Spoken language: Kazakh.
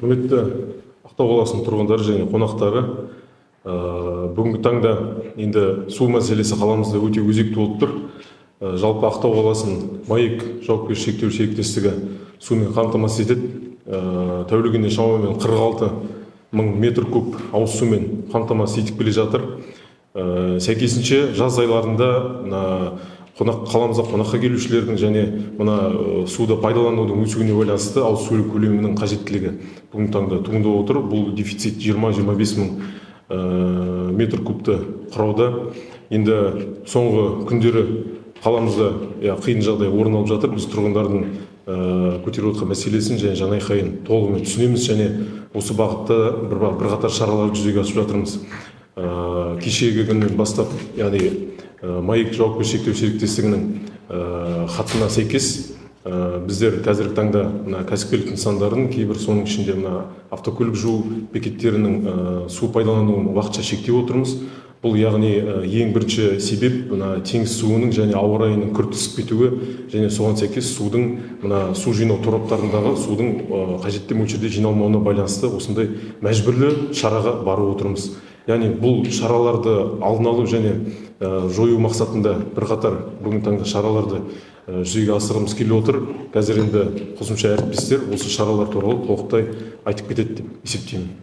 Құрметті Ақтау қаласының тұрғындары және қонақтары, бүгінгі таңда енді су мәселесі қаламызда өте өзекті болып тұр. Жалпы Ақтау қаласының МАИК жауапкершілігі шектеулі серіктестігі сумен қамтамасыз етеді. Тәулігіне шамамен 46 мың метр куб ауыз сумен қамтамасыз етіп келе жатыр. Сәйкесінше жаз айларында қаламызға қонаққа келушілердің және мына суды пайдаланудың өсуіне байланысты ауыз су көлемінің қажеттілігі бүгінгі таңда туындап отыр. Бұл дефицит 20-25 мың метр кубты құрауда. Енді соңғы күндері қаламызда қиын жағдай орын алып жатыр. Біз тұрғындардың көтеріп отырған мәселесін және жанайқайын толығымен түсінеміз және осы бағытта бірқатар шаралар жүзеге асырып жатырмыз. Кешегі күннен бастап, яғни МАИК жауапкершілігі шектеулі серіктестігінің хатына сәйкес біздер қазіргі таңда кәсіпкерлік нысандарын, кейбір соның ішінде автокөлік жуу бекеттерінің су пайдалануын уақытша шектеп отырмыз. Бұл яғни ең бірінші себеп теңіз суының және ауа райының күрт ысып кетуі және соған сәйкес судың су жинау тораптарындағы судың қажетті мөлшерде жиналмауына байланысты осындай мәжбүрлі шараға барып отырмыз. Яғни бұл шараларды алдын алу және жою мақсатында бірқатар бүгінгі таңда шараларды жүзеге асырғымыз келіп отыр. Қазір енді қосымша әріптестер осы шаралар туралы толықтай айтып кетеді деп есептеймін.